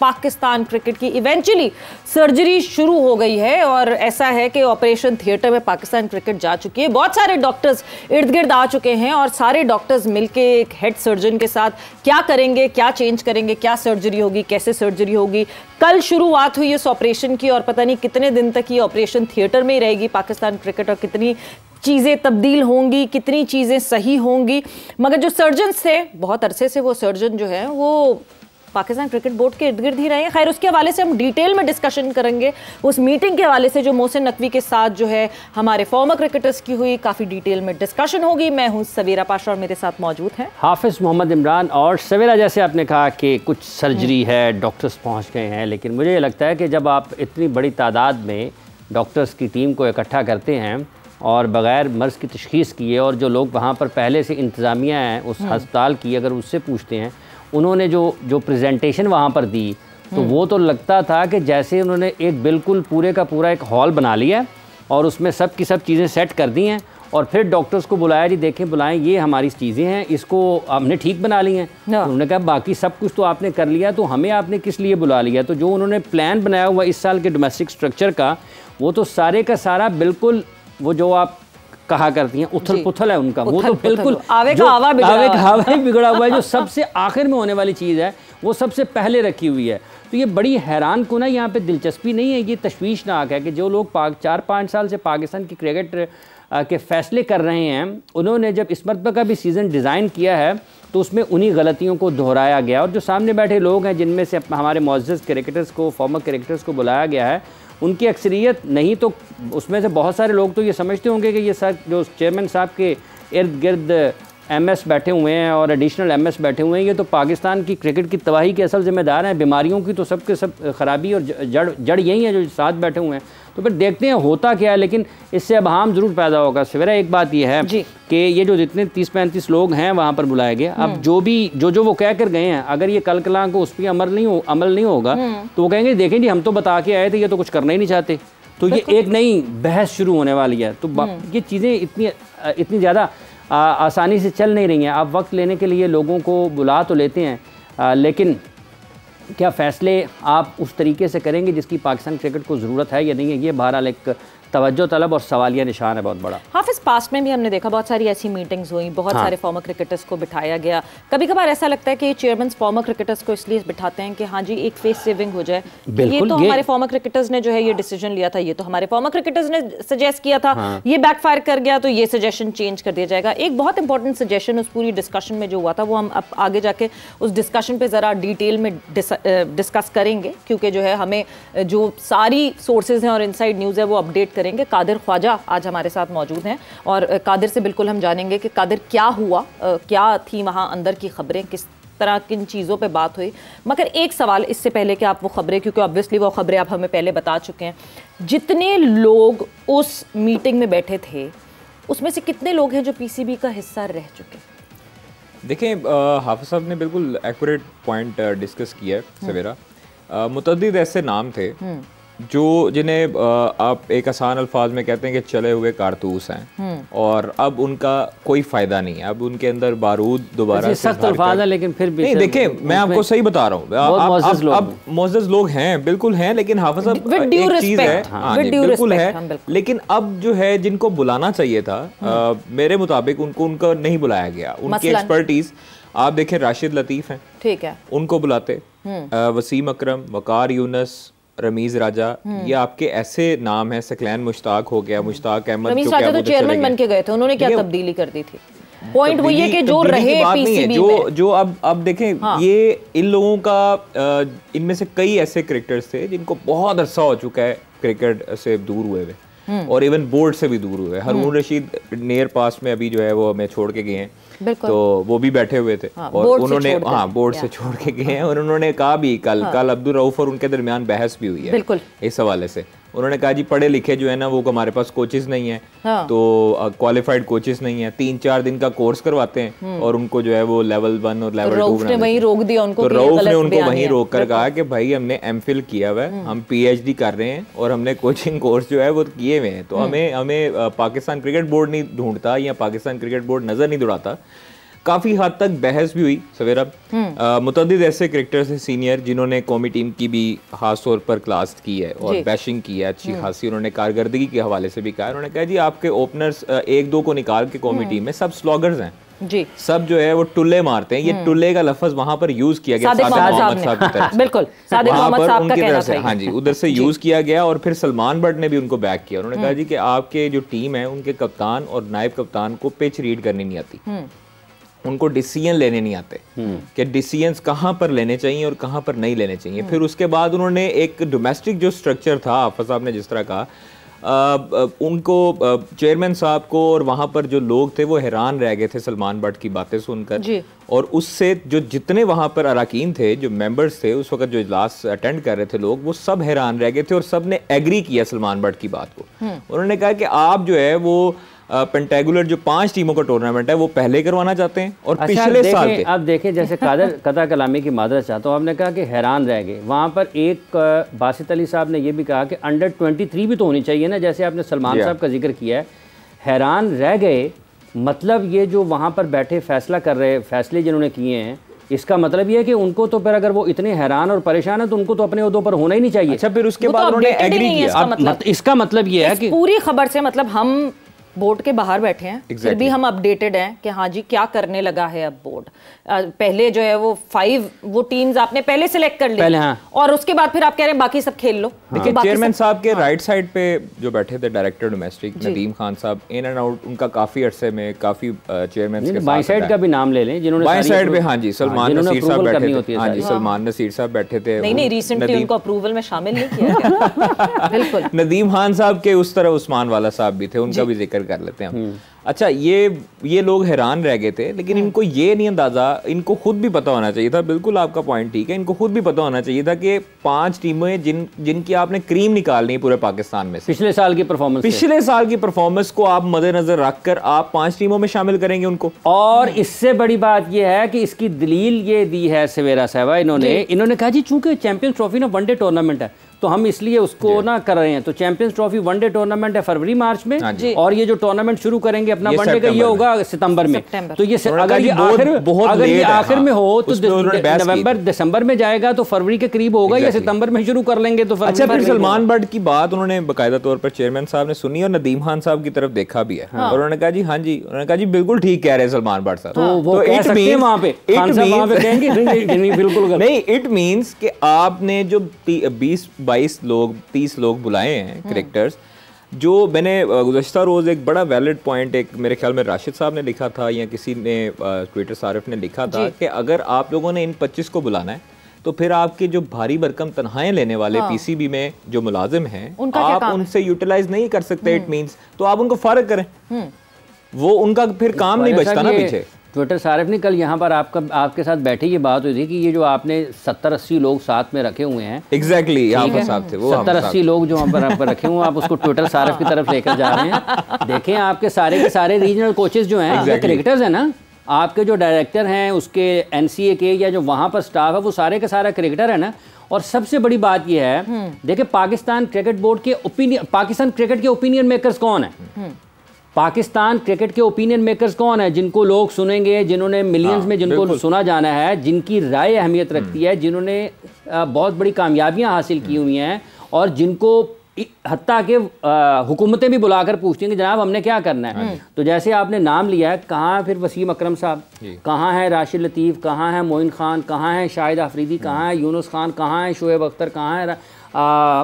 Pakistan cricket की eventually surgery शुरू हो गई है और ऐसा है कि ऑपरेशन थिएटर में पाकिस्तान क्रिकेट जा चुकी है। बहुत सारे डॉक्टर्स इर्द गिर्द आ चुके हैं और सारे डॉक्टर्स मिलके एक हेड सर्जन के साथ क्या करेंगे, क्या चेंज करेंगे, क्या सर्जरी होगी, कैसे सर्जरी होगी। कल शुरुआत हुई इस ऑपरेशन की और पता नहीं कितने दिन तक ये ऑपरेशन थिएटर में ही रहेगी पाकिस्तान क्रिकेट, और कितनी चीज़ें तब्दील होंगी, कितनी चीज़ें सही होंगी। मगर जो सर्जन्स थे, बहुत अरसे से वो सर्जन जो है वो पाकिस्तान क्रिकेट बोर्ड के इर्द गिर्द ही रहे हैं। खैर, उसके हवाले से हम डिटेल में डिस्कशन करेंगे। उस मीटिंग के हवाले से जो मोहसिन नकवी के साथ जो है हमारे फॉर्मर क्रिकेटर्स की हुई, काफ़ी डिटेल में डिस्कशन होगी। मैं हूं सवेरा पाशा और मेरे साथ मौजूद हैं हाफिज़ मोहम्मद इमरान। और सवेरा, जैसे आपने कहा कि कुछ सर्जरी है, डॉक्टर्स पहुँच गए हैं, लेकिन मुझे ये लगता है कि जब आप इतनी बड़ी तादाद में डॉक्टर्स की टीम को इकट्ठा करते हैं और बग़ैर मर्ज़ की तशख़ीस किए, और जो लोग वहाँ पर पहले से इंतज़ामिया हैं उस हस्पताल की, अगर उससे पूछते हैं उन्होंने जो प्रेजेंटेशन वहाँ पर दी, तो वो तो लगता था कि जैसे उन्होंने एक बिल्कुल पूरे का पूरा एक हॉल बना लिया और उसमें सब की सब चीज़ें सेट कर दी हैं और फिर डॉक्टर्स को बुलाया, जी देखें बुलाएं, ये हमारी चीज़ें हैं, इसको हमने ठीक बना ली हैं। उन्होंने कहा बाकी सब कुछ तो आपने कर लिया, तो हमें आपने किस लिए बुला लिया। तो जो उन्होंने प्लान बनाया हुआ इस साल के डोमेस्टिक स्ट्रक्चर का, वो तो सारे का सारा बिल्कुल वो जो आप कहा करती हैं उथल पुथल है उनका, वो तो बिल्कुल आवे का हवा बिगड़ा हुआ है। जो सबसे आखिर में होने वाली चीज़ है वो सबसे पहले रखी हुई है। तो ये बड़ी हैरान कुन है, यहाँ पे दिलचस्पी नहीं है, ये तशवीशनाक है कि जो लोग 4-5 साल से पाकिस्तान की क्रिकेट के फैसले कर रहे हैं, उन्होंने जब इस मरतबा का भी सीज़न डिज़ाइन किया है तो उसमें उन्हीं गलतियों को दोहराया गया। और जो सामने बैठे लोग हैं जिनमें से हमारे मुअज़्ज़ज़ क्रिकेटर्स को, फॉर्मर क्रिकेटर्स को बुलाया गया है, उनकी अक्सरियत नहीं तो उसमें से बहुत सारे लोग तो ये समझते होंगे कि ये सर जो चेयरमैन साहब के इर्द गिर्द एमएस बैठे हुए हैं और एडिशनल एमएस बैठे हुए हैं, ये तो पाकिस्तान की क्रिकेट की तबाही के असल जिम्मेदार हैं। बीमारियों की तो सबके सब खराबी और जड़ यही है जो साथ बैठे हुए हैं। तो फिर देखते हैं होता क्या है, लेकिन इससे अब हम ज़रूर पैदा होगा। सवेरा, एक बात यह है कि ये जो जितने 30-35 लोग हैं वहाँ पर बुलाए गए, अब जो वो कह कर गए हैं, अगर ये कल कलां को उस पर अमल नहीं होगा तो वो कहेंगे देखें जी हम तो बता के आए थे, ये तो कुछ करना ही नहीं चाहते। तो ये एक नई बहस शुरू होने वाली है। तो ये चीज़ें इतनी ज़्यादा आसानी से चल नहीं रही हैं। आप वक्त लेने के लिए लोगों को बुला तो लेते हैं, लेकिन क्या फ़ैसले आप उस तरीके से करेंगे जिसकी पाकिस्तान क्रिकेट को ज़रूरत है या नहीं है, ये बहरहाल एक तवज्जो तलब और सवालिया निशान है बहुत बड़ा। हाफिज़, पास्ट में भी हमने देखा बहुत सारी ऐसी मीटिंग्स हुई, बहुत सारे फॉर्मर क्रिकेटर्स को बिठाया गया। कभी कभार ऐसा लगता है कि चेयरमैन फॉर्मर क्रिकेटर्स को इसलिए बिठाते हैं कि हाँ जी एक फेस सेविंग हो जाए, ये तो हमारे फॉर्मर क्रिकेटर्स ने जो है ये डिसीजन लिया था, ये तो हमारे फॉर्मर क्रिकेटर्स ने सजेस्ट किया था, ये बैकफायर कर गया तो ये सजेशन चेंज कर दिया जाएगा। एक बहुत इंपॉर्टेंट सजेशन उस पूरी डिस्कशन में जो हुआ था, वो हम अब आगे जाके उस डिस्कशन पे ज़रा डिटेल में डिस्कस करेंगे, क्योंकि जो है हमें जो सारी सोर्सेज हैं और इनसाइड न्यूज़ है वो अपडेट करेंगे। कादिर ख्वाजा आज हमारे साथ मौजूद हैं और कादिर से बिल्कुल हम जानेंगे कि कादिर क्या हुआ, क्या थी वहाँ अंदर की खबरें, किस तरह किन चीज़ों पे बात हुई। मगर एक सवाल इससे पहले कि आप वो खबरें, क्योंकि ऑब्वियसली वो खबरें आप हमें पहले बता चुके हैं, जितने लोग उस मीटिंग में बैठे थे उसमें से कितने लोग हैं जो पीसीबी का हिस्सा रह चुके? देखें, हाफिज़ साहब ने बिल्कुल एक्यूरेट पॉइंट डिस्कस किया है सवेरा। मुतअद्दिद ऐसे नाम थे जो जिन्हें आप एक आसान अल्फाज में कहते हैं कि चले हुए कारतूस हैं और अब उनका कोई फायदा नहीं है। अब उनके अंदर बारूद दोबारा सख्त अल्फाज है, लेकिन फिर भी नहीं, देखें मैं आपको सही बता रहा हूँ, अब मुअज़्ज़ज़ लोग हैं, बिल्कुल हैं, लेकिन हाफिज़ साहब एक चीज़ है, बिल्कुल है, लेकिन अब जो है जिनको बुलाना चाहिए था मेरे मुताबिक उनको नहीं बुलाया गया। उनकी एक्सपर्टीज आप देखें, राशिद लतीफ़ हैं, ठीक है, उनको बुलाते, वसीम अकरम, वकार यूनस, रमीज राजा, ये आपके ऐसे नाम हैं। सकलैन मुश्ताक हो गया, मुश्ताक अहमद, रमीज राजा तो चेयरमैन बन के गए थे, उन्होंने क्या तब्दीली कर दी थी? पॉइंट वो ये कि जो रहे पीसीबी में, जो अब देखें, ये इन लोगों का इनमें से कई ऐसे क्रिकेटर्स थे जिनको बहुत अरसा हो चुका है क्रिकेट से दूर हुए और इवन बोर्ड से भी दूर हुए। हारून रशीद नियर पास में अभी जो है वो हमें छोड़ के गए हैं, तो वो भी बैठे हुए थे और उन्होंने बोर्ड से छोड़ के गए हैं और उन्होंने कहा भी कल अब्दुल रऊफ और उनके दरमियान बहस भी हुई है इस हवाले से। उन्होंने कहा जी पढ़े लिखे जो है ना वो हमारे पास कोचेस नहीं है, तो क्वालिफाइड कोचेस नहीं है, 3-4 दिन का कोर्स करवाते हैं और उनको जो है वो लेवल 1 और लेवल 2 ने वहीं रोक दिया उनको। तो रऊफ ने उनको वहीं रोक कर कहा कि भाई हमने एमफिल किया हुआ है, हम पीएचडी कर रहे हैं और हमने कोचिंग कोर्स जो है वो किए हुए हैं, तो हमें पाकिस्तान क्रिकेट बोर्ड नहीं ढूंढता या पाकिस्तान क्रिकेट बोर्ड नजर नहीं दौड़ाता, काफ़ी हद तक बहस भी हुई सवेरा। मुतअद्दिद ऐसे क्रिकेटर्स हैं सीनियर जिन्होंने कौमी टीम की भी खास तौर पर क्लास की है और बैशिंग की है अच्छी खासी, उन्होंने कारकर्दगी के हवाले से भी कहा। उन्होंने कहा जी आपके ओपनर्स एक दो को निकाल के कौमी टीम में सब स्लॉगर्स हैं जी, सब जो है वो टुल्ले मारते हैं। ये टुल्ले का लफ्ज वहां पर यूज किया गया सादिक मोहम्मद साहब की तरफ से, बिल्कुल सादिक मोहम्मद साहब का कहना था, हाँ जी, उधर से यूज किया गया। और फिर सलमान बट ने भी उनको बैक किया। उन्होंने कहा जी कि आपके जो टीम है उनके कप्तान और नायब कप्तान को पिच रीड करनी नहीं आती, उनको डिसीजन लेने नहीं आते कि डिसीजंस कहाँ पर लेने चाहिए और कहाँ पर नहीं लेने चाहिए। फिर उसके बाद उन्होंने एक डोमेस्टिक जो स्ट्रक्चर था, हाफिज साहब ने जिस तरह कहा, उनको चेयरमैन साहब को और वहाँ पर जो लोग थे वो हैरान रह गए थे सलमान बट की बातें सुनकर। और उससे जो जितने वहाँ पर अरकान थे, जो मेंबर्स थे उस वक्त जो इजलास अटेंड कर रहे थे लोग, वो सब हैरान रह गए थे और सब ने एग्री किया सलमान बट की बात को। उन्होंने कहा कि आप जो है वो पेंटेगुलर जो 5 टीमों का टूर्नामेंट है वो पहले करवाना चाहते हैं और पिछले साल के अब देखें जैसे कता कलामी की मादरत चाहता हूँ, आपने कहा कि हैरान रह गए। वहाँ पर एक बासित अली साहब ने ये भी कहा कि अंडर 23 भी तो होनी चाहिए ना, जैसे आपने सलमान साहब का जिक्र किया है। हैरान रह गए मतलब ये जो वहाँ पर बैठे फैसला कर रहे, फैसले जिन्होंने किए हैं, इसका मतलब ये है कि उनको तो फिर अगर वो इतने हैरान और परेशान है तो उनको तो अपने ओहदों पर होना ही नहीं चाहिए। अच्छा, फिर उसके बाद उन्होंने एग्री किया। इसका मतलब ये है कि पूरी खबर से मतलब हम बोर्ड के बाहर बैठे हैं, फिर भी हम अपडेटेड हैं कि हाँ जी क्या करने लगा है अब बोर्ड। पहले जो है वो 5 वो टीम्स आपने पहले सिलेक्ट कर ली, हाँ। और उसके बाद फिर आप कह रहे हैं बाकी सब खेल लो। देखिए चेयरमैन साहब के राइट साइड पे जो बैठे थे डायरेक्टर डोमेस्टिक नदीम खान साहब, इन एंड आउट उनका काफी अरसे में काफी चेयरमैन के बाई साइड का भी नाम ले लें जिन्होंने बाई साइड पे, हाँ जी, सलमान नसीर साहब बैठे थे। हाँ जी, सलमान नसीर साहब बैठे थे। नहीं रिसेंटली उनको अप्रूवल में शामिल नहीं किया गया। बिल्कुल। नदीम खान साहब के उस तरह उस्मान वाला साहब भी थे, उनका भी जिक्र कर लेते हैं हम। अच्छा, ये लोग हैरान रह गए थे, लेकिन इनको ये नहीं अंदाजा, इनको खुद भी पता होना चाहिए था। बिल्कुल आपका पॉइंट ठीक है, इनको खुद भी पता होना चाहिए था कि 5 टीमें जिनकी आपने क्रीम निकालनी है पूरे पाकिस्तान में से, पिछले साल की परफॉर्मेंस को आप मद्देनजर रखकर आप 5 टीमों में शामिल करेंगे उनको। और इससे बड़ी बात यह है कि इसकी दलील ये दी है सवेरा साहबा, इन्होंने कहा जी चूंकि चैंपियंस ट्रॉफी ना वनडे टूर्नामेंट है तो हम इसलिए उसको ना कर रहे हैं। तो चैंपियंस ट्रॉफी वनडे टूर्नामेंट है फरवरी मार्च में, और ये जो टूर्नामेंट शुरू करेंगे अपना वनडे का ये होगा सितंबर में। तो ये अगर ये आखिर में हो तो नवंबर दिसंबर में जाएगा तो फरवरी के करीब होगा, या सितंबर में शुरू कर लेंगे तो। अच्छा, फिर सलमान बट की बात उन्होंने बाकायदा तौर पर चेयरमैन साहब ने सुनी और नदीम खान साहब की तरफ देखा भी है, और उन्होंने कहा जी हाँ जी, उन्होंने कहा जी बिल्कुल ठीक कह रहे हैं सलमान बट साहब। तो वो कह सकते हैं वहां पे, बिल्कुल नहीं, इट मींस कि आपने जो 20-22 लोग 30 लोग बुलाए हैं क्रिकेटर्स, जो मैंने गुज़श्ता रोज़ एक बड़ा वैलिड पॉइंट एक मेरे ख्याल में राशिद साहब ने लिखा था या किसी ने ट्विटर सारिफ ने लिखा था कि अगर आप लोगों ने इन 25 को बुलाना है तो फिर आपके जो भारी भरकम तनख्वाहें लेने वाले पीसीबी में जो मुलाजिम हैं आप उनसे यूटिलाइज नहीं कर सकते। इट मीन्स तो आप उनको फारग करें, वो उनका फिर काम नहीं बचता ना पीछे। ट्विटर सारिफ ने कल यहाँ पर आपके साथ बैठे ये बात हुई थी कि ये जो आपने 70-80 लोग साथ में रखे हुए हैं, एग्जैक्टली यहाँ साहब थे वो 70-80 लोग जो वहाँ पर रखे हुए हैं, आप उसको ट्विटर सारिफ की तरफ लेकर जा रहे हैं। देखें आपके सारे के सारे रीजनल कोचेस जो हैं क्रिकेटर्स हैं ना, आपके जो डायरेक्टर हैं उसके NCA के या जो वहाँ पर स्टाफ है वो सारे का सारा क्रिकेटर है ना। और सबसे बड़ी बात यह है, देखिए पाकिस्तान क्रिकेट बोर्ड के पाकिस्तान क्रिकेट के ओपिनियन मेकर्स कौन है? पाकिस्तान क्रिकेट के ओपिनियन मेकर्स कौन है? जिनको लोग सुनेंगे, जिन्होंने मिलियंस में जिनको सुना जाना है, जिनकी राय अहमियत रखती है, जिन्होंने बहुत बड़ी कामयाबियां हासिल की हुई हैं, और जिनको हत्ता के हुकूमतें भी बुलाकर पूछती हैं कि जनाब हमने क्या करना है। तो जैसे आपने नाम लिया है, कहाँ है फिर वसीम अकरम साहब, कहाँ है राशिद लतीफ़, कहाँ है मोइन खान, कहाँ है शाहिद आफरीदी, कहाँ है यूनुस खान, कहाँ है शोएब अख्तर, कहाँ है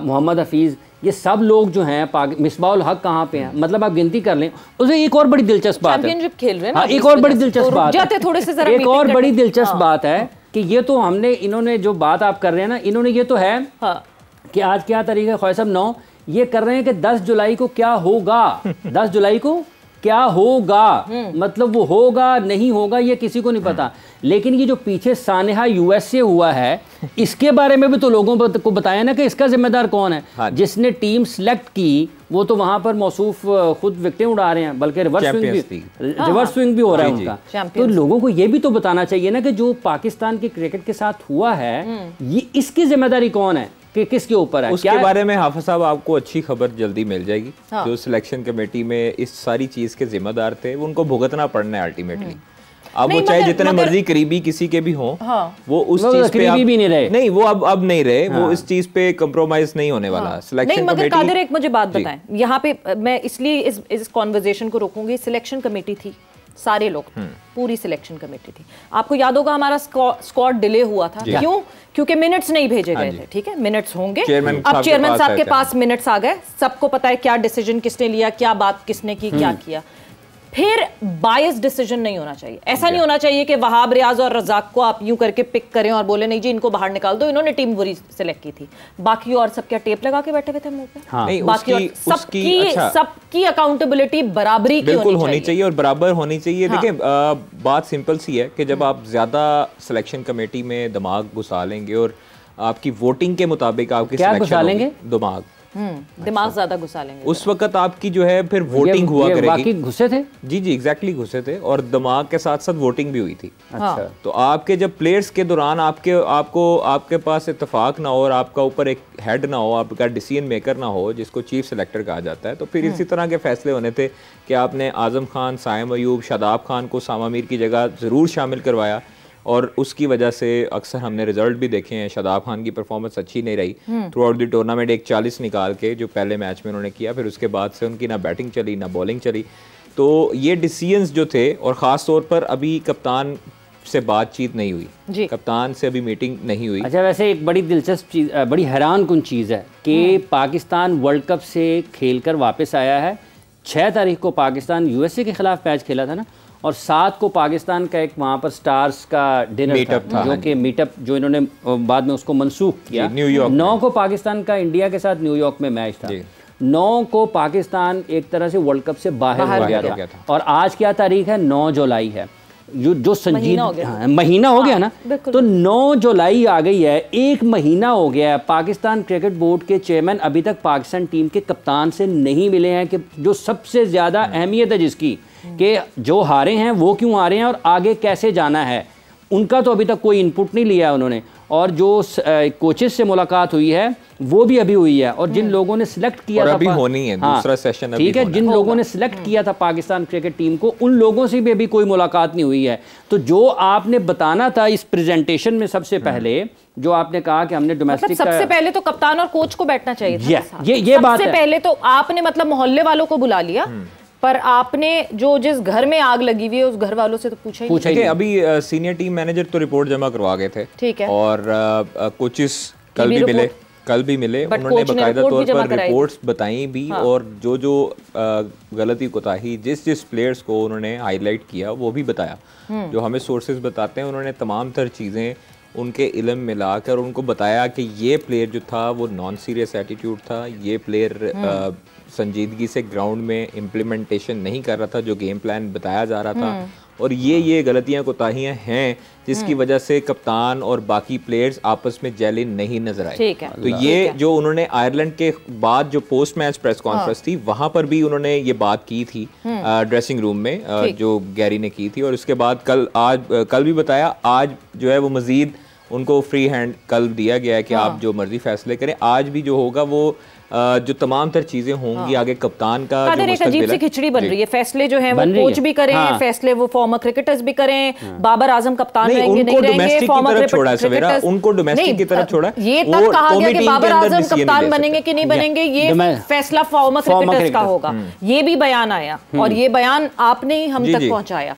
मोहम्मद हफीज़, ये सब लोग जो हैं, मिसबाउल हक कहाँ पे हैं? मतलब आप गिनती कर लें। उसे एक और बड़ी दिलचस्प बात है, खेल रहे हैं ना, एक और बड़ी दिलचस्प बात है, थोड़े से एक और बड़ी दिलचस्प बात है कि ये तो हमने, इन्होंने जो बात आप कर रहे हैं ना, इन्होंने ये तो है कि आज क्या तारीख है ख्वाहिश साहब? 9। ये कर रहे हैं कि 10 जुलाई को क्या होगा, 10 जुलाई को क्या होगा, मतलब वो होगा नहीं होगा ये किसी को नहीं पता। लेकिन ये जो पीछे सानेहा US से हुआ है, इसके बारे में भी तो लोगों को बताया ना कि इसका जिम्मेदार कौन है। हाँ, जिसने टीम सेलेक्ट की वो तो वहां पर मौसूफ खुद विकेटें उड़ा रहे हैं, बल्कि रिवर्स स्विंग भी हो रहा है उनका। तो लोगों को ये भी तो बताना चाहिए ना कि जो पाकिस्तान के क्रिकेट के साथ हुआ है, ये इसकी जिम्मेदारी कौन है कि किसके ऊपर है? उसके बारे में हाफिज साहब आपको अच्छी खबर जल्दी मिल जाएगी। जो सिलेक्शन कमेटी में इस सारी चीज के जिम्मेदार थे उनको भुगतना पड़ना है अल्टीमेटली। अब वो चाहे जितने मर्जी करीबी किसी के भी हों, वो उस चीज पे भी नहीं रहे। नहीं, वो अब नहीं रहे, वो इस चीज पे कंप्रोमाइज नहीं होने वाला। सिलेक्शन कमेटी, कादिर एक मुझे बात बताएं, यहाँ पे मैं इसलिए इस कॉन्वर्जेशन को रोकूंगी। सिलेक्शन कमेटी थी, सारे लोग, पूरी सिलेक्शन कमेटी थी। आपको याद होगा हमारा स्क्वाड डिले हुआ था, क्यों? क्योंकि मिनट्स नहीं भेजे गए थे। ठीक है, मिनट्स होंगे, अब चेयरमैन साहब के पास मिनट्स आ गए, सबको पता है क्या डिसीजन किसने लिया, क्या बात किसने की, क्या किया। फिर बायस डिसीजन नहीं होना चाहिए। ऐसा नहीं होना चाहिए कि वहाब, रियाज और रजाक को आप यूं करके पिक करें और बोले नहीं जी इनको बाहर निकाल दो, इन्होंने टीम बुरी सिलेक्ट की थी, बाकी और सब क्या टेप लगा के बैठे हुए थे मुंह पे? नहीं, बाकी और सबकी अकाउंटेबिलिटी बराबरी की बिल्कुल होनी चाहिए और बराबर होनी चाहिए। देखिए, बात सिंपल सी है कि जब आप ज्यादा सिलेक्शन कमेटी में दिमाग घुसा लेंगे और आपकी वोटिंग के मुताबिक आपकी सिलेक्शन दिमाग ज्यादा घुसा लेंगे, उस वक्त आपकी जो है फिर वोटिंग हुआ करेगी। बाकी घुसे थे, जी एग्जैक्टली घुसे थे, और दिमाग के साथ साथ वोटिंग भी हुई थी। अच्छा, तो आपके जब प्लेयर्स के दौरान आपके पास इत्तेफाक ना हो और आपका ऊपर एक हेड ना हो, आपका डिसीजन मेकर ना हो जिसको चीफ सेलेक्टर कहा जाता है, तो फिर इसी तरह के फैसले होने थे कि आपने आजम खान, साइम अयूब, शादाब खान को सामा मीर की जगह ज़रूर शामिल करवाया, और उसकी वजह से अक्सर हमने रिजल्ट भी देखे हैं। शादाब खान की परफॉर्मेंस अच्छी नहीं रही थ्रू आउट द टूर्नामेंट। एक 40 निकाल के जो पहले मैच में उन्होंने किया, फिर उसके बाद से उनकी ना बैटिंग चली ना बॉलिंग चली। तो ये डिसीजंस जो थे, और ख़ास तौर पर अभी कप्तान से बातचीत नहीं हुई, कप्तान से अभी मीटिंग नहीं हुई। अच्छा, वैसे एक बड़ी दिलचस्प चीज़, बड़ी हैरान कुन चीज़ है कि पाकिस्तान वर्ल्ड कप से खेल कर वापस आया है। 6 तारीख को पाकिस्तान यूएसए के खिलाफ मैच खेला था ना, और 7 को पाकिस्तान का एक वहाँ पर स्टार्स का डिनर था, जो कि मीटअप जो इन्होंने बाद में उसको मनसूख किया। न्यूयॉर्क 9 को पाकिस्तान का इंडिया के साथ न्यूयॉर्क में मैच था। 9 को पाकिस्तान एक तरह से वर्ल्ड कप से बाहर हो गया था। और आज क्या तारीख है? 9 जुलाई है, जो संजीदा महीना हो गया ना। तो 9 जुलाई आ गई है, 1 महीना हो गया है। पाकिस्तान क्रिकेट बोर्ड के चेयरमैन अभी तक पाकिस्तान टीम के कप्तान से नहीं मिले हैं, कि जो सबसे ज़्यादा अहमियत है जिसकी, कि जो हारे हैं वो क्यों हारे हैं और आगे कैसे जाना है, उनका तो अभी तक कोई इनपुट नहीं लिया उन्होंने। और जो कोचेस से मुलाकात हुई है वो भी अभी हुई है, और जिन लोगों ने सिलेक्ट किया था, अभी होनी है दूसरा सेशन, ठीक है, जिन लोगों ने सिलेक्ट किया था पाकिस्तान क्रिकेट टीम को, उन लोगों से भी अभी कोई मुलाकात नहीं हुई है। तो जो आपने बताना था इस प्रेजेंटेशन में सबसे पहले, जो आपने कहा कि हमने डोमेस्टिक, सबसे पहले तो कप्तान और कोच को बैठना चाहिए था। ये बात है। सबसे पहले तो आपने मतलब मोहल्ले वालों को बुला लिया, पर आपने जो जिस घर में आग लगी हुई है उस घर वालों से तो पूछा ही नहीं। अभी सीनियर टीम मैनेजर तो रिपोर्ट जमा करवा गए थे, ठीक है, और कोचेस कल भी मिले, उन्होंने बाकायदा तौर पर रिपोर्ट्स बताई भी, और जो गलती कोताही जिस प्लेयर्स को उन्होंने हाईलाइट किया वो भी बताया। जो हमें सोर्सेज बताते हैं, उन्होंने तमाम तर चीज़ें उनके इल्म में लाकर उनको बताया कि ये प्लेयर जो था वो नॉन सीरियस एटीट्यूड था, ये प्लेयर संजीदगी से ग्राउंड में इम्प्लीमेंटेशन नहीं कर रहा था जो गेम प्लान बताया जा रहा था, और ये गलतियां कोताहियां हैं जिसकी वजह से कप्तान और बाकी प्लेयर्स आपस में जेलिन नहीं नजर आए। तो ये जो उन्होंने आयरलैंड के बाद जो पोस्ट मैच प्रेस कॉन्फ्रेंस थी, वहां पर भी उन्होंने ये बात की थी ड्रेसिंग रूम में, जो गैरी ने की थी, और उसके बाद कल भी बताया, आज जो है वो मजीद उनको फ्री हैंड कल दिया गया है कि आप जो मर्जी फैसले करें। आज भी जो होगा वो जो तमाम तर चीजें होंगी आगे कप्तान का जो एक अजीब सी खिचड़ी बन रही है। फैसले जो हैं वो कोच भी करें, फैसले वो फॉर्मर क्रिकेटर्स भी करें, बाबर आजम कप्तान रहेंगे नहीं रहेंगे, फॉर्मर क्रिकेटर्स उनको डोमेस्टिक की तरफ छोड़ा। ये तक कहा गया कि बाबर आजम कप्तान बनेंगे कि नहीं बनेंगे, ये फैसला फॉर्मर क्रिकेटर्स का होगा। ये भी बयान आया, और ये बयान आपने ही हम तक पहुंचाया।